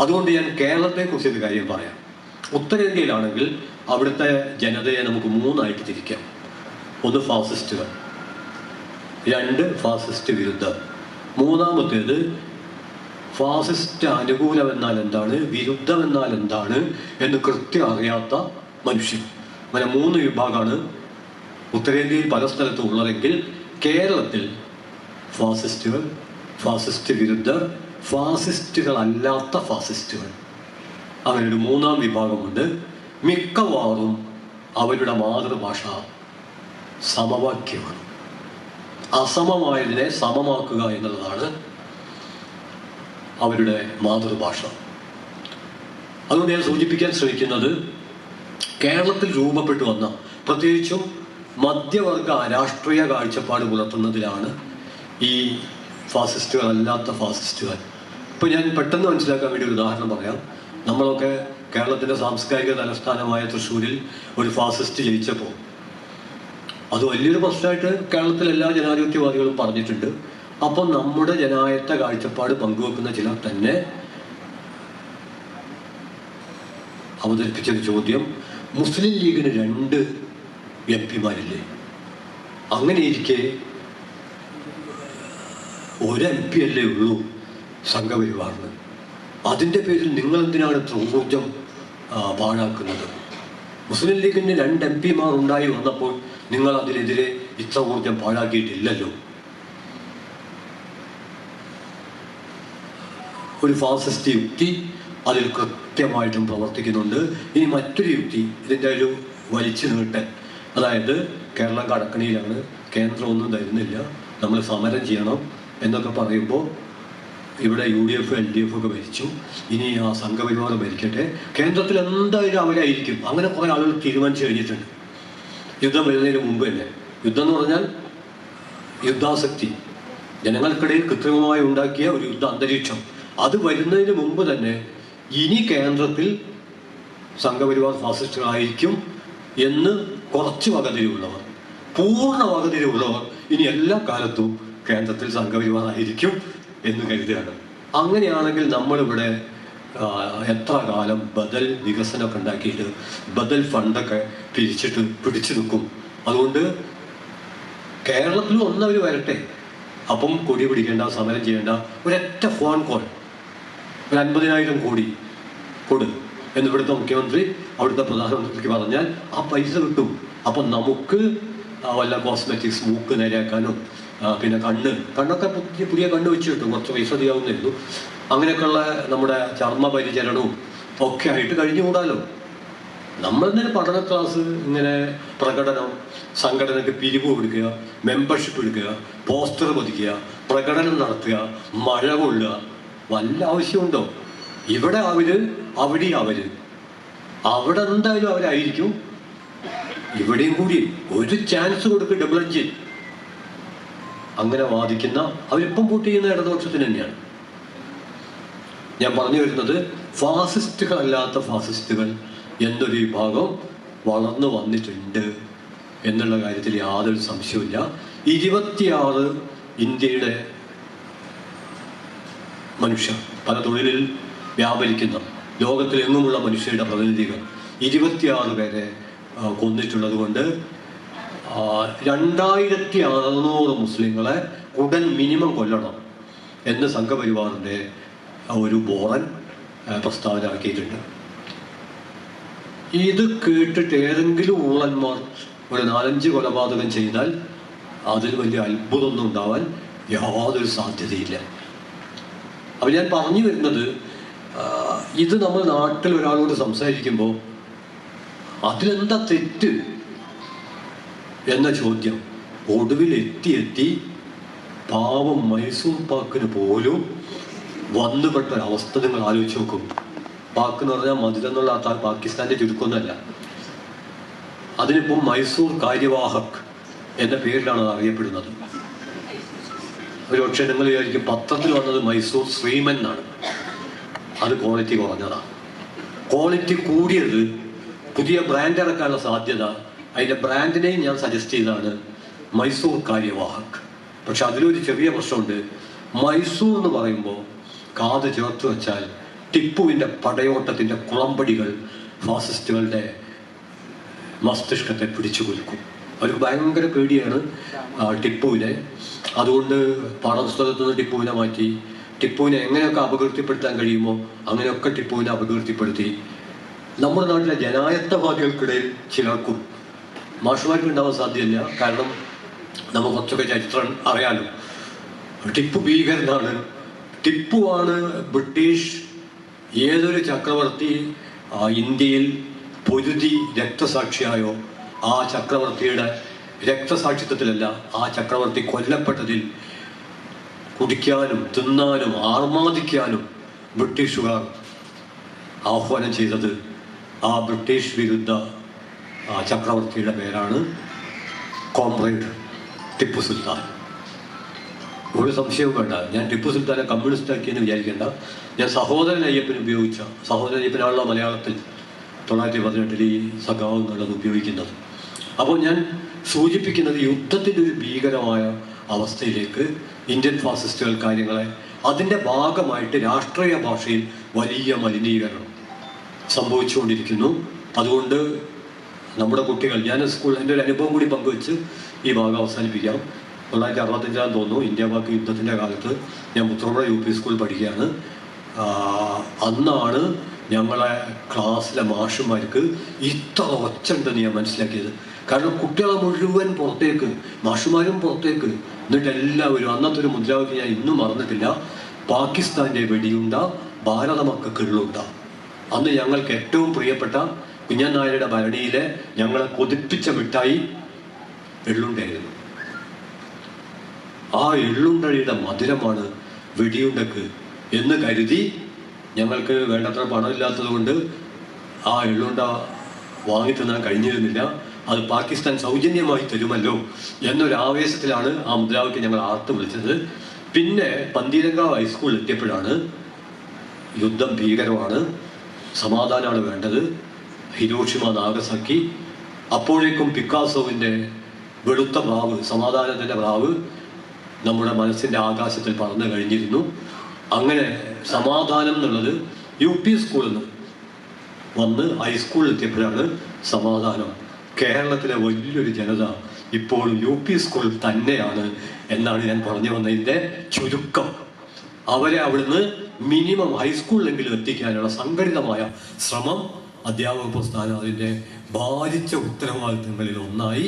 അതുകൊണ്ട് ഞാൻ കേരളത്തെക്കുറിച്ച് ഒരു കാര്യം പറയാം. ഉത്തരേന്ത്യയിലാണെങ്കിൽ അവിടുത്തെ ജനതയെ നമുക്ക് മൂന്നായിട്ട് തിരിക്കാം. ഒന്ന് ഫാസിസ്റ്റുകൾ, രണ്ട് ഫാസിസ്റ്റ് വിരുദ്ധർ, മൂന്നാമത്തേത് ഫാസിസ്റ്റ് അനുകൂലമെന്നാൽ എന്താണ്, വിരുദ്ധമെന്നാൽ എന്താണ് എന്ന് കൃത്യം അറിയാത്ത മനുഷ്യൻ. അങ്ങനെ മൂന്ന് വിഭാഗമാണ് ഉത്തരേന്ത്യയിൽ പല സ്ഥലത്തും ഉള്ളതെങ്കിൽ കേരളത്തിൽ ഫാസിസ്റ്റുകൾ, ഫാസിസ്റ്റ് വിരുദ്ധർ, ഫാസിസ്റ്റുകളല്ലാത്ത ഫാസിസ്റ്റുകൾ, അങ്ങനെ ഒരു മൂന്നാം വിഭാഗമുണ്ട്. മിക്കവാറും അവരുടെ മാതൃഭാഷ സമവാക്യമാണ്. അസമമായതിനെ സമമാക്കുക എന്നുള്ളതാണ് അവരുടെ മാതൃഭാഷ. അതുകൊണ്ട് ഞാൻ സൂചിപ്പിക്കാൻ ശ്രമിക്കുന്നത്, കേരളത്തിൽ രൂപപ്പെട്ടു വന്ന പ്രത്യേകിച്ചും മധ്യവർഗ രാഷ്ട്രീയ കാഴ്ചപ്പാട് പുലർത്തുന്നതിലാണ് ഈ ഫാസിസ്റ്റുകളല്ലാത്ത ഫാസിസ്റ്റുകൾ. ഇപ്പോൾ ഞാൻ പെട്ടെന്ന് മനസ്സിലാക്കാൻ വേണ്ടി ഒരു ഉദാഹരണം പറയാം. നമ്മളൊക്കെ കേരളത്തിൻ്റെ സാംസ്കാരിക തലസ്ഥാനമായ തൃശ്ശൂരിൽ ഒരു ഫാസിസ്റ്റ് ജയിച്ചപ്പോൾ അത് വലിയൊരു പ്രശ്നമായിട്ട് കേരളത്തിലെ എല്ലാ ജനാധിപത്യവാദികളും പറഞ്ഞിട്ടുണ്ട്. അപ്പം നമ്മുടെ ജനായത്ത കാഴ്ചപ്പാട് പങ്കുവെക്കുന്ന ചിലർ തന്നെ അവതരിപ്പിച്ചൊരു ചോദ്യം, മുസ്ലിം ലീഗിന് 2 MP-മാരില്ലേ? അങ്ങനെ ഇരിക്കെ ഒരു MP അല്ലേ ഉള്ളൂ സംഘപരിവാറിന്? അതിൻ്റെ പേരിൽ നിങ്ങൾ എന്തിനാണ് ഇത്ര ഊർജം പാഴാക്കുന്നത്? മുസ്ലിം ലീഗിന് 2 MP-മാർ ഉണ്ടായി വന്നപ്പോൾ നിങ്ങൾ അതിനെതിരെ ഇത്ര ഊർജം പാഴാക്കിയിട്ടില്ലല്ലോ. ഒരു ഫാസിസ്റ്റ് യുക്തി അതിൽ കൃത്യമായിട്ടും പ്രവർത്തിക്കുന്നുണ്ട്. ഇനി മറ്റൊരു യുക്തി, ഇതിൻ്റെ ഒരു വലിച്ചു നീട്ടൽ, അതായത് കേരളം കടക്കണിയിലാണ്, കേന്ദ്രം ഒന്നും തരുന്നില്ല, നമ്മൾ സമരം ചെയ്യണം എന്നൊക്കെ പറയുമ്പോൾ ഇവിടെ UDF LDF ഒക്കെ ഭരിച്ചു, ഇനി ആ സംഘപരിവാർ ഭരിക്കട്ടെ, കേന്ദ്രത്തിൽ എന്തായാലും അവരായിരിക്കും. അങ്ങനെ കുറേ ആളുകൾ തീരുമാനിച്ചു കഴിഞ്ഞിട്ടുണ്ട്. യുദ്ധം വരുന്നതിന് മുമ്പ് തന്നെ. യുദ്ധം എന്ന് പറഞ്ഞാൽ യുദ്ധാസക്തി, ജനങ്ങൾക്കിടയിൽ കൃത്രിമമായി ഉണ്ടാക്കിയ ഒരു യുദ്ധ അന്തരീക്ഷം. അത് വരുന്നതിന് മുമ്പ് തന്നെ ഇനി കേന്ദ്രത്തിൽ സംഘപരിവാർ ഫാസിസ്റ്റുകളായിരിക്കും എന്ന് കുറച്ച് വകതിരിവുള്ളവർ, പൂർണ്ണ വകതിരിവുള്ളവർ ഇനി എല്ലാ കാലത്തും കേന്ദ്രത്തിൽ സംഘപരിവാർ ആയിരിക്കും എന്ന് കരുതുകയാണ്. അങ്ങനെയാണെങ്കിൽ നമ്മളിവിടെ എത്ര കാലം ബദൽ വികസനമൊക്കെ ഉണ്ടാക്കിയിട്ട് ബദൽ ഫണ്ടൊക്കെ പിടിച്ചു നിൽക്കും? അതുകൊണ്ട് കേരളത്തിലും ഒന്നവർ വരട്ടെ, അപ്പം കൊടി പിടിക്കേണ്ട, സമരം ചെയ്യേണ്ട, ഒരൊറ്റ ഫോൺ കോൾ, ഒരു 50,000 കോടി കൊടു എന്ന് ഇവിടുത്തെ മുഖ്യമന്ത്രി അവിടുത്തെ പ്രധാനമന്ത്രിക്ക് പറഞ്ഞാൽ ആ പൈസ കിട്ടും. അപ്പം നമുക്ക് വല്ല കോസ്മെറ്റിക്സ്, മൂക്ക് നേരെയാക്കാനും പിന്നെ കണ്ണൊക്കെ പുതിയ കണ്ണ് വെച്ച് കിട്ടും, കുറച്ച് പൈസ അധികമാവുന്നിരുന്നു. അങ്ങനെയൊക്കെയുള്ള നമ്മുടെ ചർമ്മ പരിചരണവും ഒക്കെ ആയിട്ട് കഴിഞ്ഞുകൂടാലോ. നമ്മളിങ്ങനെ പഠന ക്ലാസ്, ഇങ്ങനെ പ്രകടനം, സംഘടനയ്ക്ക് പിരിവ് കൊടുക്കുക, മെമ്പർഷിപ്പ് എടുക്കുക, പോസ്റ്റർ പതിക്കുക, പ്രകടനം നടത്തുക, മഴ കൊള്ളുക, വല്ല ആവശ്യമുണ്ടോ? ഇവിടെ അവര്, അവിടെ അവര്, അവിടെ എന്തായാലും അവരായിരിക്കും, ഇവിടെയും കൂടി ഒരു ചാൻസ് കൊടുക്കുക, ഡബിൾ എഞ്ചിൻ. അങ്ങനെ വാദിക്കുന്ന അവരിപ്പം വോട്ട് ചെയ്യുന്ന ഇടതുപക്ഷത്തിന് തന്നെയാണ്. ഞാൻ പറഞ്ഞു വരുന്നത്, ഫാസിസ്റ്റുകളല്ലാത്ത ഫാസിസ്റ്റുകൾ എന്നൊരു വിഭാഗം വളർന്നു വന്നിട്ടുണ്ട് എന്നുള്ള കാര്യത്തിൽ യാതൊരു സംശയവുമില്ല. 26 ഇന്ത്യയുടെ മനുഷ്യർ, പല തൊഴിലിൽ വ്യാപരിക്കുന്ന ലോകത്തിലെങ്ങുമുള്ള മനുഷ്യരുടെ പ്രതിനിധികൾ 26 പേരെ കൊന്നിട്ടുള്ളത് കൊണ്ട് 2600 മുസ്ലിങ്ങളെ ഉടൻ മിനിമം കൊല്ലണം എന്ന് സംഘപരിവാറിൻ്റെ ഒരു ബോറൻ പ്രസ്താവന ഇറക്കിയിട്ടുണ്ട്. ഇത് കേട്ടിട്ട് ഏതെങ്കിലും ഊളന്മാർ ഒരു 4-5 കൊലപാതകം ചെയ്താൽ അതിൽ വലിയ അത്ഭുതമൊന്നും ഉണ്ടാവാൻ യാതൊരു സാധ്യതയില്ല. അപ്പം ഞാൻ പറഞ്ഞു വരുന്നത്, ഇത് നമ്മൾ നാട്ടിൽ ഒരാളോട് സംസാരിക്കുമ്പോൾ അതിലെന്താ തെറ്റ് എന്ന ചോദ്യം ഒടുവിൽ എത്തി പാവം മൈസൂർ പാക്കിന് പോലും വന്നുപെട്ട ഒരവസ്ഥ നിങ്ങൾ ആലോചിച്ച് നോക്കും. പാക്ക് എന്ന് പറഞ്ഞാൽ മധുരെന്നുള്ള പാകിസ്ഥാന്റെ ചുരുക്കമൊന്നുമല്ല. അതിനിപ്പം മൈസൂർ കാര്യവാഹക് എന്ന പേരിലാണ് അത് അറിയപ്പെടുന്നത്. ഒരു പക്ഷേ നിങ്ങൾ വിചാരിക്കും പത്രത്തിൽ വന്നത് മൈസൂർ ശ്രീമൻ എന്നാണ്. അത് ക്വാളിറ്റി കുറഞ്ഞതാണ്. ക്വാളിറ്റി കൂടിയത് പുതിയ ബ്രാൻഡ് ഇറക്കാനുള്ള സാധ്യത, അതിൻ്റെ ബ്രാൻഡിനെയും ഞാൻ സജസ്റ്റ് ചെയ്തതാണ് മൈസൂർ കാര്യവാഹക്. പക്ഷെ അതിലൊരു ചെറിയ പ്രശ്നമുണ്ട്. മൈസൂർ എന്ന് പറയുമ്പോൾ കാത് ചേർത്ത് വെച്ചാൽ ടിപ്പുവിൻ്റെ പടയോട്ടത്തിൻ്റെ കുളമ്പടികൾ ഫാസിസ്റ്റുകളുടെ മസ്തിഷ്കത്തെ പിടിച്ചു കുലുക്കും. അവർക്ക് ഭയങ്കര പേടിയാണ് ടിപ്പുവിനെ. അതുകൊണ്ട് പാഠപുസ്തകത്തിൽ നിന്ന് ടിപ്പുവിനെ മാറ്റി, ടിപ്പുവിനെ എങ്ങനെയൊക്കെ അപകീർത്തിപ്പെടുത്താൻ കഴിയുമോ അങ്ങനെയൊക്കെ ടിപ്പുവിനെ അപകീർത്തിപ്പെടുത്തി. നമ്മുടെ നാട്ടിലെ ജനായത്തവാദികൾക്കിടയിൽ ചിലർക്കും, മാഷുമാർക്ക് ഉണ്ടാവാൻ സാധ്യതയില്ല, കാരണം നമുക്ക് കുറച്ചൊക്കെ ചരിത്രം അറിയാലോ, ടിപ്പു ഭീകരനാണ്, ടിപ്പുവാണ് ബ്രിട്ടീഷ് ഏതൊരു ചക്രവർത്തി ഇന്ത്യയിൽ പൊരുതി രക്തസാക്ഷിയായോ ആ ചക്രവർത്തിയുടെ രക്തസാക്ഷിത്വത്തിലല്ല, ആ ചക്രവർത്തി കൊല്ലപ്പെട്ടതിൽ കുടിക്കാനും തിന്നാനും ആർമാദിക്കാനും ബ്രിട്ടീഷുകാർ ആഹ്വാനം ചെയ്തത് ആ ബ്രിട്ടീഷ് വിരുദ്ധ ചക്രവർത്തിയുടെ പേരാണ് കോമ്രേഡ് ടിപ്പു സുൽത്താൻ. ഒരു സംശയവും വേണ്ട, ഞാൻ ടിപ്പു സുൽത്താനെ കമ്മ്യൂണിസ്റ്റ് ആക്കിയെന്ന് വിചാരിക്കേണ്ട. ഞാൻ സഹോദരൻ അയ്യപ്പൻ ഉപയോഗിച്ച, സഹോദരൻ അയ്യപ്പനാണല്ലോ മലയാളത്തിൽ 1918 ഈ സഖാവ് എന്നുള്ളത് ഉപയോഗിക്കുന്നത്. അപ്പോൾ ഞാൻ സൂചിപ്പിക്കുന്നത് യുദ്ധത്തിൻ്റെ ഒരു ഭീകരമായ അവസ്ഥയിലേക്ക് ഇന്ത്യൻ ഫാസിസ്റ്റുകൾ കാര്യങ്ങളെ, അതിൻ്റെ ഭാഗമായിട്ട് രാഷ്ട്രീയ ഭാഷയിൽ വലിയ മലിനീകരണം സംഭവിച്ചുകൊണ്ടിരിക്കുന്നു. അതുകൊണ്ട് നമ്മുടെ കുട്ടികൾ, ഞാൻ സ്കൂൾ എൻ്റെ ഒരു അനുഭവം കൂടി പങ്കുവെച്ച് ഈ ഭാഗം അവസാനിപ്പിക്കാം. 1965 തോന്നുന്നു, ഇന്ത്യ പാക് യുദ്ധത്തിൻ്റെ കാലത്ത് ഞാൻ മുത്തറമ്പുഴ UP സ്കൂളിൽ പഠിക്കുകയാണ്. അന്നാണ് ഞങ്ങളെ ക്ലാസ്സിലെ മാഷുമാർക്ക് ഇത്ര ഒച്ചുണ്ടെന്ന് ഞാൻ മനസ്സിലാക്കിയത്. കാരണം കുട്ടികളെ മുഴുവൻ പുറത്തേക്ക്, മാഷുമാരും പുറത്തേക്ക്, എന്നിട്ട് എല്ലാവരും, അന്നത്തെ ഒരു മുദ്രാവാക്യം ഞാൻ ഇന്നും മറന്നിട്ടില്ല, പാകിസ്ഥാൻ്റെ വെടിയുണ്ട, ഭാരത മക്കൾക്കുള്ളുണ്ട. അന്ന് ഞങ്ങൾക്ക് ഏറ്റവും പ്രിയപ്പെട്ട കുഞ്ഞൻ നായരുടെ ഭരണിയിലെ ഞങ്ങളെ കൊതിപ്പിച്ച മിഠായി എള്ളുണ്ടായിരുന്നു. ആ എള്ളുണ്ടയുടെ മധുരമാണ് വെടിയുണ്ടക്ക് എന്ന് കരുതി ഞങ്ങൾക്ക് വേണ്ടത്ര പണമില്ലാത്തത് കൊണ്ട് ആ എള്ളുണ്ട വാങ്ങി തിന്നാൻ കഴിഞ്ഞിരുന്നില്ല. അത് പാകിസ്ഥാൻ സൗജന്യമായി തരുമല്ലോ എന്നൊരു ആവേശത്തിലാണ് ആ മുദ്രാവാക്യം ഞങ്ങൾ ആർത്ത് വിളിച്ചത്. പിന്നെ പന്തീരങ്കാവ് ഹൈസ്കൂളിൽ എത്തിയപ്പോഴാണ് യുദ്ധം ഭീകരമാണ്, സമാധാനമാണ് വേണ്ടത്, ഹിരോഷിമ നാഗസാക്കി. അപ്പോഴേക്കും പിക്കാസോവിൻ്റെ വെളുത്ത പ്രാവ്, സമാധാനത്തിൻ്റെ പ്രാവ് നമ്മുടെ മനസ്സിൻ്റെ ആകാശത്തിൽ പറന്നു കഴിഞ്ഞിരുന്നു. അങ്ങനെ സമാധാനം എന്നുള്ളത് UP സ്കൂളിൽ നിന്ന് വന്ന് ഹൈസ്കൂളിൽ എത്തിയപ്പോഴാണ് സമാധാനം. കേരളത്തിലെ വലിയൊരു ജനത ഇപ്പോഴും UP സ്കൂളിൽ തന്നെയാണ് എന്നാണ് ഞാൻ പറഞ്ഞു വന്നതിൻ്റെ ചുരുക്കം. അവരെ അവിടുന്ന് മിനിമം ഹൈസ്കൂളിലെങ്കിലും എത്തിക്കാനുള്ള സംഘടിതമായ ശ്രമം അധ്യാപക പ്രസ്ഥാനം അതിൻ്റെ ബാധിച്ച ഉത്തരവാദിത്തങ്ങളിൽ ഒന്നായി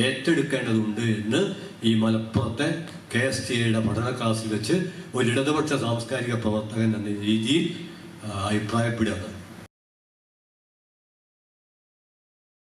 ഏറ്റെടുക്കേണ്ടതുണ്ട് എന്ന് ഈ മലപ്പുറത്തെ KSTAയുടെ പഠന ക്ലാസ്സിൽ വെച്ച് ഒരു ഇടതുപക്ഷ സാംസ്കാരിക പ്രവർത്തകൻ എന്ന രീതിയിൽ അഭിപ്രായപ്പെടുകയാണ്.